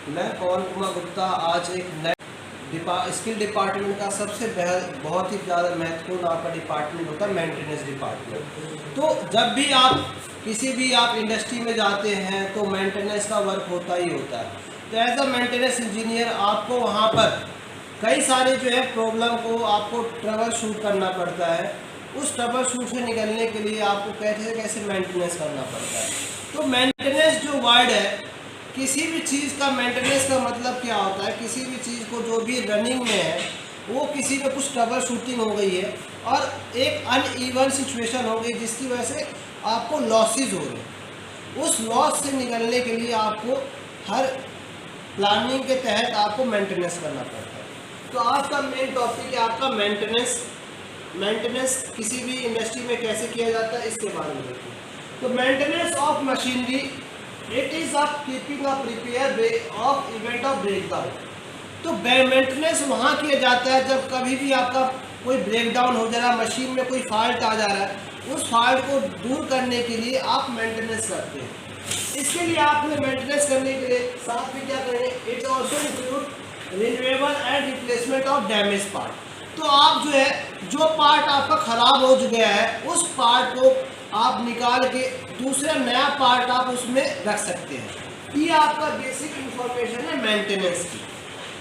मैं पवन कुमार गुप्ता आज एक नए स्किल डिपार्टमेंट का सबसे बहुत ही ज़्यादा महत्वपूर्ण आपका डिपार्टमेंट होता है मेंटेनेंस डिपार्टमेंट। तो जब भी आप किसी भी आप इंडस्ट्री में जाते हैं तो मेंटेनेंस का वर्क होता ही होता है। तो एज अ मेंटेनेंस इंजीनियर आपको वहाँ पर कई सारे जो है प्रॉब्लम को आपको ट्रबल शूट करना पड़ता है। उस ट्रबल शूट से निकलने के लिए आपको कैसे कैसे मेंटेनेंस करना पड़ता है। तो मेंटेनेंस जो वर्ड है, किसी भी चीज़ का मेंटेनेंस का मतलब क्या होता है, किसी भी चीज़ को जो भी रनिंग में है वो किसी में कुछ ट्रबल शूटिंग हो गई है और एक अनइवन सिचुएशन हो गई जिसकी वजह से आपको लॉसेज हो रहे हैं। उस लॉस से निकलने के लिए आपको हर प्लानिंग के तहत आपको मेंटेनेंस करना पड़ता है। तो आज का मेन टॉपिक है आपका मेंटेनेंस किसी भी इंडस्ट्री में कैसे किया जाता है इसके बारे में देखिए। तो maintenance of machinery it is of keeping a prepare way of event of breakdown. तो मेंटेनेंस वहाँ किया जाता है जब कभी भी आपका कोई ब्रेकडाउन हो जा रहा है, मशीन में कोई फॉल्ट आ जा रहा है, उस फॉल्ट को दूर करने के लिए आप मेंटेनेंस करते हैं। इसके लिए आपने मेंटेनेंस करने के लिए साथ में क्या करेंगे, it's also include renewable and replacement of damage part. तो आप जो है जो पार्ट आपका ख़राब हो गया है उस पार्ट को आप निकाल के दूसरा नया पार्ट आप उसमें रख सकते हैं। ये आपका बेसिक इंफॉर्मेशन है मेंटेनेंस की।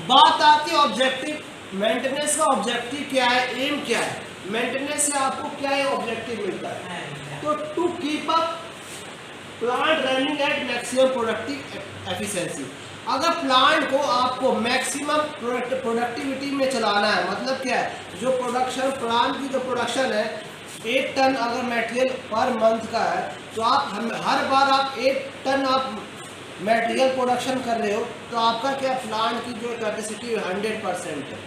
बात आती है ऑब्जेक्टिव। मेंटेनेंस का ऑब्जेक्टिव क्या है, एम क्या है, मेंटेनेंस से आपको क्या है ऑब्जेक्टिव मिलता है। तो to keep up plant running at maximum productive efficiency. अगर प्लांट को आपको मैक्सिमम प्रोडक्टिविटी में चलाना है, मतलब क्या है, जो प्रोडक्शन प्लांट की जो प्रोडक्शन है 8 टन अगर मटेरियल पर मंथ का है तो आप हर बार आप 8 टन आप मटेरियल प्रोडक्शन कर रहे हो तो आपका क्या प्लांट की जो कैपेसिटी 100% है।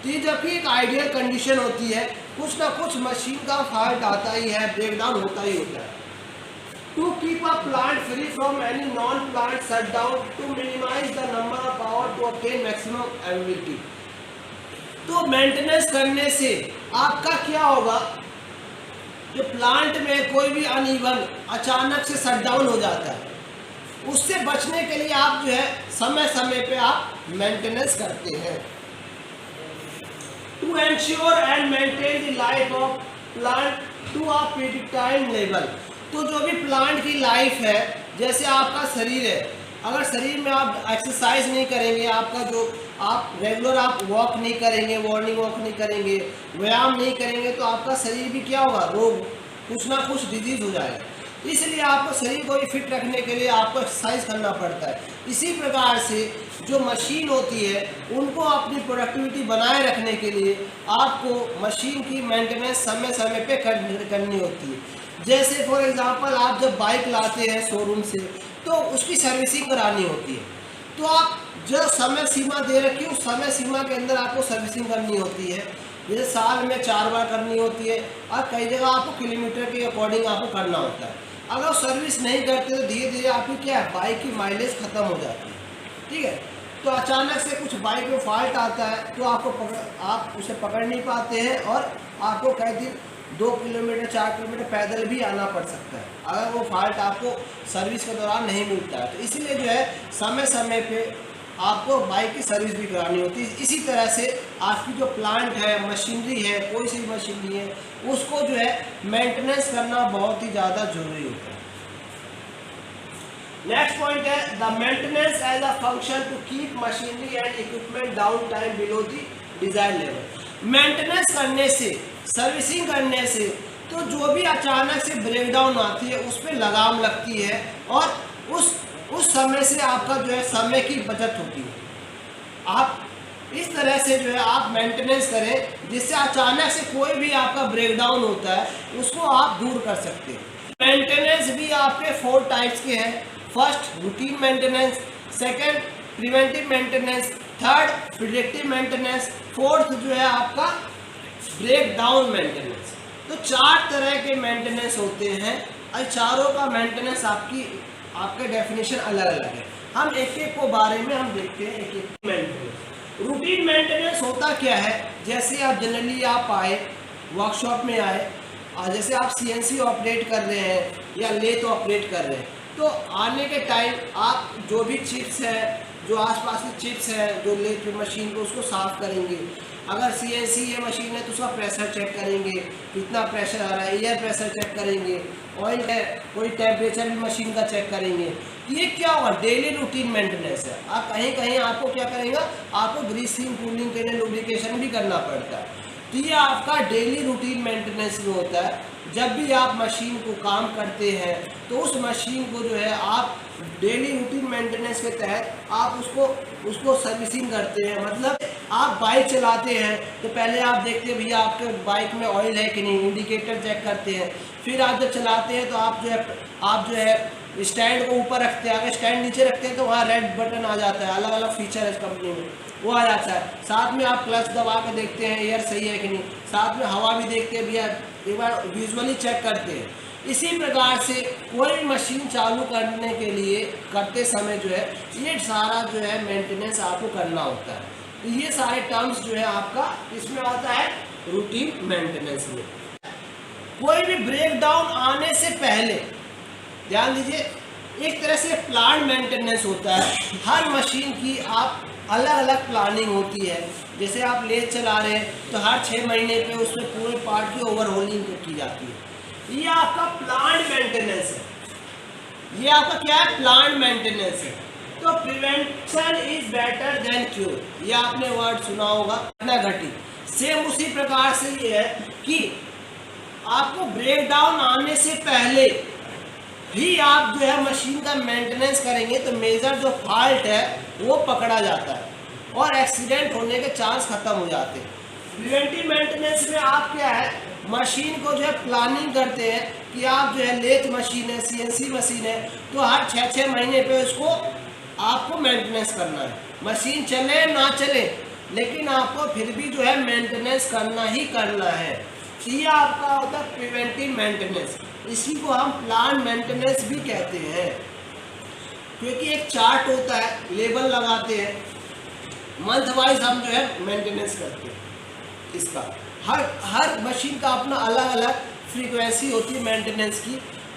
तो ये जबकि एक आइडियल कंडीशन होती है, कुछ ना कुछ मशीन का फॉल्ट आता ही है, ब्रेकडाउन होता ही होता है। To keep a plant free from any non plant shutdown to minimize the number of hour to obtain maximum availability. तो मेंटेनेंस करने से आपका क्या होगा, जो प्लांट में कोई भी अनइवन अचानक से शटडाउन हो जाता है उससे बचने के लिए आप जो है समय समय पे आप मेंटेनेंस करते हैं। To ensure and maintain the life of plant to a predictable level. तो जो भी प्लांट की लाइफ है, जैसे आपका शरीर है, अगर शरीर में आप एक्सरसाइज नहीं करेंगे, आपका जो आप रेगुलर आप वॉक नहीं करेंगे, मॉर्निंग वॉक नहीं करेंगे, व्यायाम नहीं करेंगे तो आपका शरीर भी क्या होगा, रोग कुछ ना कुछ डिजीज हो जाएगा। इसलिए आपको शरीर को भी फिट रखने के लिए आपको एक्सरसाइज करना पड़ता है। इसी प्रकार से जो मशीन होती है उनको अपनी प्रोडक्टिविटी बनाए रखने के लिए आपको मशीन की मेंटेनेंस समय समय पे करनी होती है। जैसे फॉर एग्जांपल आप जब बाइक लाते हैं शोरूम से तो उसकी सर्विसिंग करानी होती है, तो आप जो समय सीमा दे रखी है उस समय सीमा के अंदर आपको सर्विसिंग करनी होती है। जैसे साल में 4 बार करनी होती है और कई जगह आपको किलोमीटर के अकॉर्डिंग आपको करना होता है। अगर सर्विस नहीं करते तो धीरे धीरे आपकी क्या है, बाइक की माइलेज ख़त्म हो जाती है। ठीक है, तो अचानक से कुछ बाइक में फॉल्ट आता है तो आप उसे पकड़ नहीं पाते हैं और आपको कई दिन 2 किलोमीटर 4 किलोमीटर पैदल भी आना पड़ सकता है अगर वो फॉल्ट आपको सर्विस के दौरान नहीं मिलता है। तो इसीलिए जो है समय समय पे आपको बाइक की सर्विस भी करानी होती है। इसी तरह से आपकी जो प्लांट है, मशीनरी है, कोई सी मशीनरी है, उसको जो है मेंटेनेंस करना बहुत ही ज़्यादा जरूरी होता है। नेक्स्ट पॉइंट है the maintenance as a function to keep machinery and equipment down time below the desire level. Maintenance करने से, सर्विसिंग करने से तो जो भी अचानक से ब्रेकडाउन आती है उस पर लगाम लगती है और उस समय से आपका जो है समय की बचत होती है। आप इस तरह से जो है आप मेंटेनेंस करें जिससे अचानक से कोई भी आपका ब्रेकडाउन होता है उसको आप दूर कर सकते हैं। मेंटेनेंस भी आपके 4 टाइप्स के हैं। First routine maintenance, second preventive maintenance, third predictive maintenance, fourth जो है आपका ब्रेकडाउन मेंटेनेंस। तो 4 तरह के मेंटेनेंस होते हैं और चारों का मेंटेनेंस आपके डेफिनेशन अलग अलग है। हम एक एक को बारे में हम देखते हैं। एक एक मेंटेनेंस, रूटीन मेंटेनेंस होता क्या है, जैसे आप जनरली आप आए वर्कशॉप में आए और जैसे आप CNC ऑपरेट कर रहे हैं या लेथ ऑपरेट कर रहे हैं तो आने के टाइम आप जो भी चिप्स है, जो आसपास की चिप्स है, जो लेट मशीन को उसको साफ़ करेंगे। अगर CNC ये मशीन है तो उसका प्रेशर चेक करेंगे, कितना प्रेशर आ रहा है, एयर प्रेशर चेक करेंगे, ऑयल है, कोई टेम्परेचर भी मशीन का चेक करेंगे। ये क्या होगा, डेली रूटीन मेंटेनेंस है। आप कहीं कहीं आपको क्या करेगा, आपको ग्रीसिंग, कूलिंग के लिए लुब्रिकेशन भी करना पड़ता है। तो ये आपका डेली रूटीन मेंटेनेंस में होता है। जब भी आप मशीन को काम करते हैं तो उस मशीन को जो है आप डेली रूटीन मेंटेनेंस के तहत आप उसको सर्विसिंग करते हैं। मतलब आप बाइक चलाते हैं तो पहले आप देखते हैं भैया आपके बाइक में ऑयल है कि नहीं, इंडिकेटर चेक करते हैं। फिर आप जब चलाते हैं तो आप जो है स्टैंड को ऊपर रखते हैं, अगर स्टैंड नीचे रखते हैं तो वहाँ रेड बटन आ जाता है, अलग अलग फीचर है इस कंपनी में, वो आ जाता है। साथ में आप क्लच दबा के देखते हैं एयर सही है कि नहीं, साथ में हवा भी देखते हैं भैया, एक बार विजुअली चेक करते हैं। इसी प्रकार से कोई मशीन चालू करने के लिए करते समय जो है ये सारा जो है मेंटेनेंस आपको करना होता है। तो ये सारे टर्म्स जो है आपका इसमें आता है रूटीन मेंटेनेंस में। कोई भी ब्रेक डाउन आने से पहले ध्यान दीजिए, एक तरह से प्लान मेंटेनेंस होता है। हर मशीन की आप अलग अलग प्लानिंग होती है। जैसे आप लेथ चला रहे हैं तो हर 6 महीने पे उसमें पूरे पार्ट की ओवरहोलिंग की जाती है। ये आपका प्लांट मेंटेनेंस है। ये आपका क्या है, प्लांट मेंटेनेंस है। तो prevention is better than cure, ये आपने वर्ड सुना होगा, घटना घटी। सेम उसी प्रकार से ये है कि आपको ब्रेक डाउन आने से पहले भी आप जो है मशीन का मेंटेनेंस करेंगे तो मेजर जो फॉल्ट है वो पकड़ा जाता है और एक्सीडेंट होने के चांस खत्म हो जाते हैं। प्रिवेंटिव मेंटेनेंस में आप क्या है, मशीन को जो है प्लानिंग करते हैं कि आप जो है लेथ मशीन है, CNC मशीन है, तो हर 6-6 महीने पे उसको आपको मेंटेनेंस करना है। मशीन चले ना चले लेकिन आपको फिर भी जो है मेंटेनेंस करना ही करना है। ये आपका होता है प्रिवेंटिव मेंटेनेंस। इसी को हम प्लान मेंटेनेंस भी कहते हैं, क्योंकि एक चार्ट होता है, लेबल लगाते हैं, मंथ वाइज हम जो है मेंटेनेंस करते हैं इसका। हर मशीन का अपना अलग अलग फ्रीक्वेंसी होती है मेंटेनेंस की।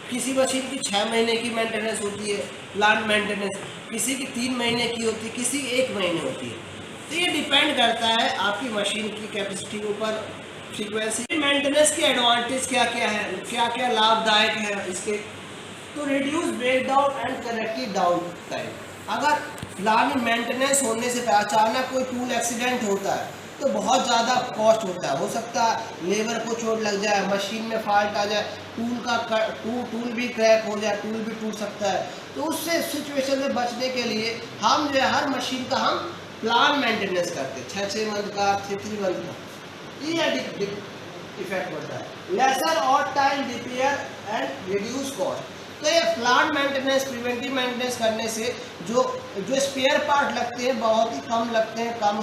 किसी मशीन की 6 महीने की मेंटेनेंस होती है प्लांट मेंटेनेंस, किसी की 3 महीने की होती है, किसी की 1 महीने होती है। तो ये डिपेंड करता है आपकी मशीन की कैपेसिटी के ऊपर, फ्रीक्वेंसी। मेंटेनेंस के एडवांटेज क्या क्या है, क्या क्या लाभदायक है इसके, तो reduce break down and corrective down time. अगर प्लान मेंटेनेंस होने से अचानक कोई टूल एक्सीडेंट होता है तो बहुत ज़्यादा कॉस्ट होता है। हो सकता है लेबर को चोट लग जाए, मशीन में फॉल्ट आ जाए, टूल भी क्रैक हो जाए, टूल भी टूट सकता है। तो उससे सिचुएशन में बचने के लिए हम जो है हर मशीन का हम प्लान मेंटेनेंस करते हैं, 6-6 मंथ का, 3 मंथ का। ये इफेक्ट होता है। लेसर और time repair and reduce cost. तो ये प्लांट मेंटेनेंस, प्रिवेंटिव मेंटेनेंस करने से जो स्पेयर पार्ट लगते हैं बहुत ही कम लगते हैं, कम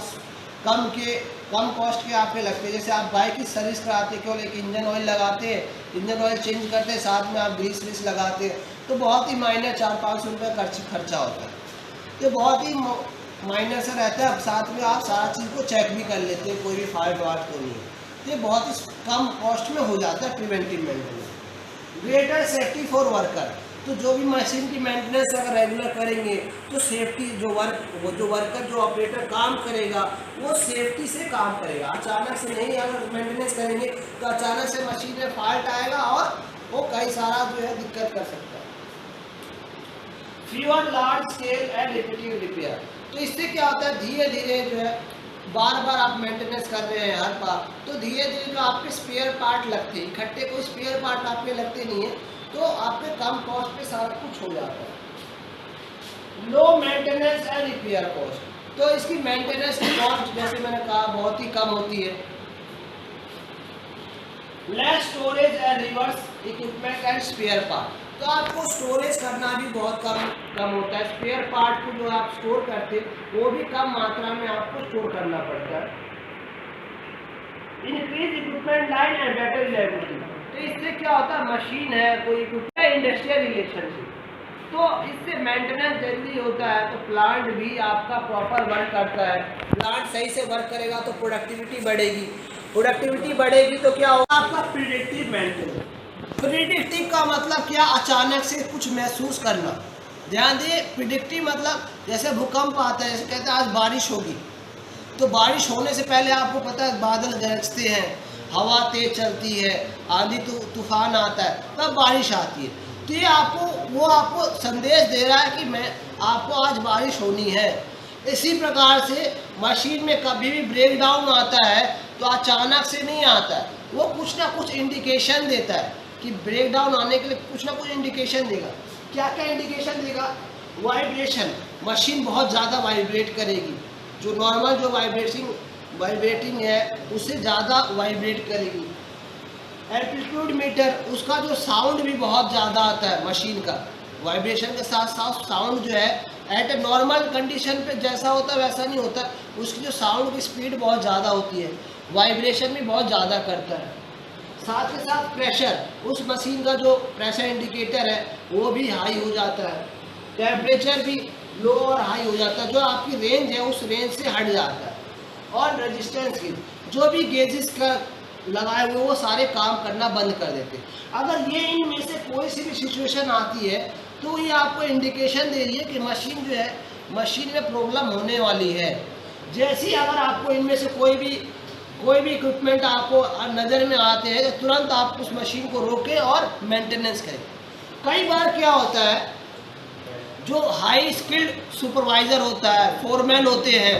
कॉस्ट के आपके लगते हैं। जैसे आप बाइक की सर्विस कराते हैं, केवल एक इंजन ऑयल लगाते हैं, इंजन ऑयल चेंज करते हैं, साथ में आप ग्रीस व्रीस लगाते हैं, तो बहुत ही माइनर 400-500 रुपये खर्चा होता है। तो बहुत ही माइनर से रहता है। साथ में आप सारा चीज़ को चेक भी कर लेते हैं, कोई भी फॉल्ट वाल्ट तो नहीं है। तो ये बहुत ही कम कॉस्ट में हो जाता है preventive maintenance. Greater safety for worker, तो जो भी मशीन की मेंटेनेंस अगर रेगुलर करेंगे तो सेफ्टी जो वर्कर जो ऑपरेटर काम करेगा वो सेफ्टी से काम करेगा। अचानक से नहीं अगर मेंटेनेंस करेंगे तो अचानक से मशीन में फॉल्ट आएगा और वो कई सारा जो है दिक्कत कर सकता है। Fewer large scale and repetitive repair, तो इससे क्या होता है, धीरे धीरे जो है बार बार आप मेंटेनेंस कर रहे हैं हर बार, तो धीरे धीरे जो आपके स्पेयर पार्ट लगते हैं, इकट्ठे कोई स्पेयर पार्ट आपके लगते नहीं है, तो आपके कम कॉस्ट पे सारा कुछ हो जाता है। Low maintenance and repair cost, तो इसकी मेंटेनेंस की कॉस्ट जैसे मैंने कहा बहुत ही कम होती है। Less storage and reverse equipment and spare part, तो आपको स्टोरेज करना भी बहुत कम होता है। स्पेयर पार्ट को जो आप स्टोर करते हैं वो भी कम मात्रा में आपको स्टोर करना पड़ता है। Increase equipment line and better reliability, तो इससे क्या होता है, मशीन है कोई इक्विपमेंट, इंडस्ट्रियल रिलेशनशिप, तो इससे मेंटेनेंस जल्दी होता है, तो प्लांट भी आपका प्रॉपर वर्क करता है। प्लांट सही से वर्क करेगा तो प्रोडक्टिविटी बढ़ेगी, प्रोडक्टिविटी बढ़ेगी तो क्या होगा, आपका प्रिडिक्टिव मेंटेनेंस। प्रिडिक्टिव का मतलब क्या, अचानक से कुछ महसूस करना। ध्यान दिए, प्रिडिक्टिव मतलब जैसे भूकंप आता है, जैसे कहते हैं आज बारिश होगी, तो बारिश होने से पहले आपको पता है बादल गरजते हैं, हवा तेज चलती है, आंधी तूफान आता है, तब बारिश आती है। तो ये आपको संदेश दे रहा है कि मैं आपको आज बारिश होनी है। इसी प्रकार से मशीन में कभी भी ब्रेक डाउन आता है तो अचानक से नहीं आता है, वो कुछ ना कुछ इंडिकेशन देता है कि ब्रेक डाउन आने के लिए कुछ ना कुछ इंडिकेशन देगा। क्या क्या इंडिकेशन देगा? वाइब्रेशन, मशीन बहुत ज़्यादा वाइब्रेट करेगी, जो नॉर्मल जो वाइब्रेटिंग है उससे ज़्यादा वाइब्रेट करेगी। एम्पलीट्यूड मीटर, उसका जो साउंड भी बहुत ज़्यादा आता है मशीन का, वाइब्रेशन के साथ साथ साउंड जो है एट ए नॉर्मल कंडीशन पे जैसा होता है वैसा नहीं होता, उसकी जो साउंड की स्पीड बहुत ज़्यादा होती है, वाइब्रेशन भी बहुत ज़्यादा करता है। साथ के साथ प्रेशर, उस मशीन का जो प्रेशर इंडिकेटर है वो भी हाई हो जाता है। टेम्परेचर भी लो और हाई हो जाता है, जो आपकी रेंज है उस रेंज से हट जाता है। और रेजिस्टेंस गेज, जो भी गेजेस का लगाए हुए वो सारे काम करना बंद कर देते हैं। अगर ये इनमें से कोई सी भी सिचुएशन आती है तो ये आपको इंडिकेशन दे रही है कि मशीन जो है, मशीन में प्रॉब्लम होने वाली है। जैसे ही अगर आपको इनमें से कोई भी इक्विपमेंट आपको नज़र में आते हैं तो तुरंत आप उस मशीन को रोकें और मेंटेनेंस करें। कई बार क्या होता है, जो हाई स्किल्ड सुपरवाइज़र होता है, फोरमैन होते हैं,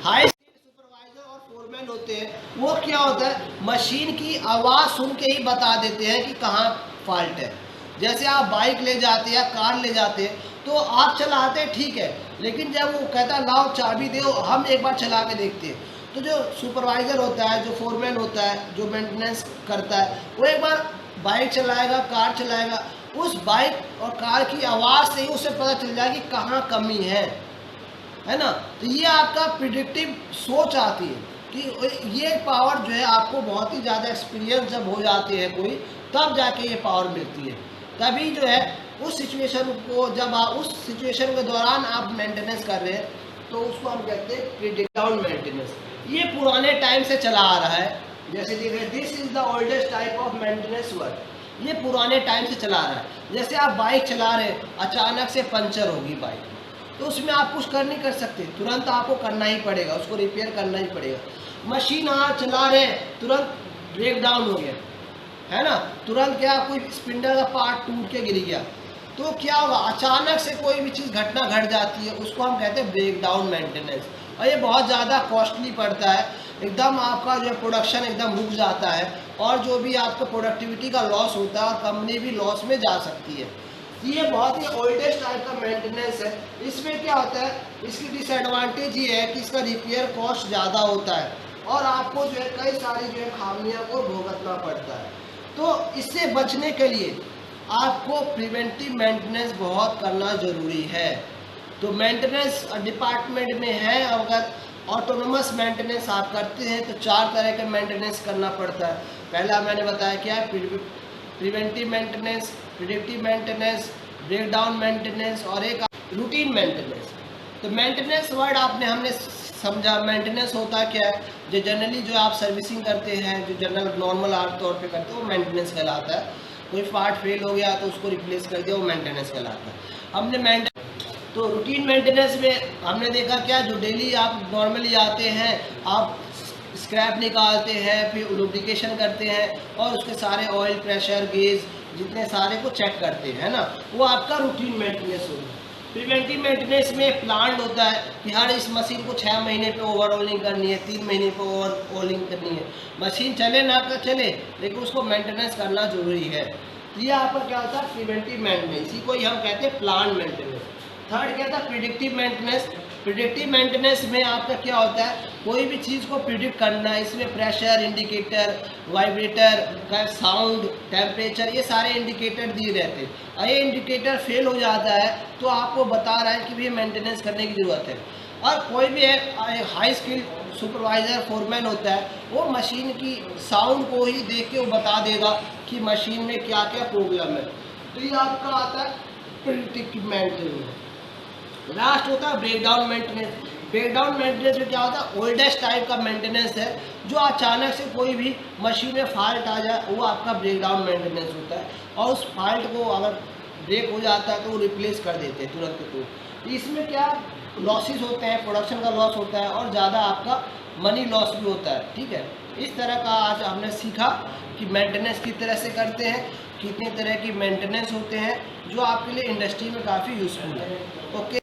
हाई स्किल्ड सुपरवाइज़र और फोरमैन होते हैं, वो क्या होता है मशीन की आवाज़ सुन के ही बता देते हैं कि कहाँ फॉल्ट है। जैसे आप बाइक ले जाते हैं या कार ले जाते हैं तो आप चलाते हैं ठीक है, लेकिन जब वो कहता है लाओ चाबी दो हम एक बार चला के देखते हैं, तो जो सुपरवाइज़र होता है, जो फोरमैन होता है, जो मेंटेनेंस करता है, वो एक बार बाइक चलाएगा, कार चलाएगा, उस बाइक और कार की आवाज़ से ही उसे पता चल जाएगी कहाँ कमी है ना। तो ये आपका प्रिडिक्टिव सोच आती है कि ये पावर जो है आपको बहुत ही ज़्यादा एक्सपीरियंस जब हो जाते हैं कोई, तब जाके ये पावर मिलती है। तभी जो है उस सिचुएशन को, जब आप उस सिचुएशन के दौरान आप मेंटेनेंस कर रहे हैं तो उसको हम कहते हैं प्रिडिक्टिव डाउन मेंटेनेंस। ये पुराने टाइम से चला आ रहा है। जैसे देखिए, this is the oldest type of maintenance work, ये पुराने टाइम से चला आ रहा है। जैसे आप बाइक चला रहे, अचानक से पंचर होगी बाइक, तो उसमें आप कुछ कर नहीं कर सकते, तुरंत आपको करना ही पड़ेगा, उसको रिपेयर करना ही पड़ेगा। मशीन आप चला रहे, तुरंत ब्रेक डाउन हो गया, है ना, तुरंत क्या कोई स्पिंडल का पार्ट टूट के गिर गया, तो क्या होगा, अचानक से कोई भी चीज़ घटना घट जाती है, उसको हम कहते हैं ब्रेक डाउन मेंटेनेंस। और ये बहुत ज़्यादा कॉस्टली पड़ता है, एकदम आपका जो है प्रोडक्शन एकदम रुक जाता है, और जो भी आपका प्रोडक्टिविटी का लॉस होता है और कंपनी भी लॉस में जा सकती है। ये बहुत ही ओल्डेस्ट टाइप का मेंटेनेंस है। इसमें क्या होता है, इसकी डिसएडवांटेज ये है कि इसका रिपेयर कॉस्ट ज़्यादा होता है और आपको जो है कई सारी जो है खामियों को भुगतना पड़ता है। तो इससे बचने के लिए आपको प्रिवेंटिव मेंटेनेंस बहुत करना ज़रूरी है। तो मेंटेनेंस डिपार्टमेंट में है, अगर ऑटोनोमस मेंटेनेंस आप करते हैं तो 4 तरह के मेंटेनेंस करना पड़ता है। पहला मैंने बताया क्या है, preventive maintenance, predictive maintenance, break down maintenance और एक रूटीन मेंटेनेंस। तो मेंटेनेंस वर्ड हमने समझा, मेंटेनेंस होता क्या है, जो जनरली जो आप सर्विसिंग करते हैं, जो जनरल नॉर्मल आम तौर पे करते हैं वो मेंटेनेंस कहलाता है। कोई पार्ट फेल हो गया तो उसको रिप्लेस कर दिया, वो मेंटेनेंस कहलाता है। हमने तो रूटीन मेंटेनेंस में हमने देखा क्या, जो डेली आप नॉर्मली आते हैं, आप स्क्रैप निकालते हैं, फिर लुब्रिकेशन करते हैं और उसके सारे ऑयल प्रेशर गेज जितने सारे को चेक करते हैं ना, वो आपका रूटीन मेंटेनेंस होगा। प्रिवेंटिव मेंटेनेंस में प्लान होता है कि हर इस मशीन को 6 महीने पे ओवरऑलिंग करनी है, 3 महीने पे ओवरऑलिंग करनी है। मशीन चले ना चले लेकिन उसको मेंटेनेंस करना जरूरी है। तो ये आपका क्या होता है, प्रिवेंटिव मेंटेनेंस, इसी को ही हम कहते हैं प्लान मेंटेनेंस। थर्ड क्या था, प्रिडिक्टिव मेंटेनेंस। प्रिडिक्टिव मेंटेनेंस में आपका क्या होता है, कोई भी चीज़ को प्रिडिक्ट करना, इसमें प्रेशर इंडिकेटर, वाइब्रेटर का साउंड, टेम्परेचर, ये सारे इंडिकेटर दिए रहते हैं। और ये इंडिकेटर फेल हो जाता है तो आपको बता रहा है कि भी मेंटेनेंस करने की ज़रूरत है। और कोई भी हाई स्किल सुपरवाइज़र फोरमैन होता है, वो मशीन की साउंड को ही देख के वो बता देगा कि मशीन में क्या क्या प्रॉब्लम है। तो ये आपका आता है प्रिडिक्टिव मेंटेनेंस। लास्ट होता है ब्रेकडाउन मेंटेनेंस। ब्रेकडाउन मेंटेनेंस में क्या होता है, ओल्डेस्ट टाइप का मेंटेनेंस है, जो अचानक से कोई भी मशीन में फॉल्ट आ जाए वो आपका ब्रेकडाउन मेंटेनेंस होता है, और उस फॉल्ट को अगर ब्रेक हो जाता है तो वो रिप्लेस कर देते हैं तुरंत के तुरंत। इसमें क्या लॉसेस होते हैं, प्रोडक्शन का लॉस होता है और ज़्यादा आपका मनी लॉस भी होता है। ठीक है, इस तरह का आज हमने सीखा कि मेंटेनेंस किस तरह से करते हैं, कितने तरह की मेंटेनेंस होते हैं, जो आपके लिए इंडस्ट्री में काफ़ी यूज़फुल है। ओके।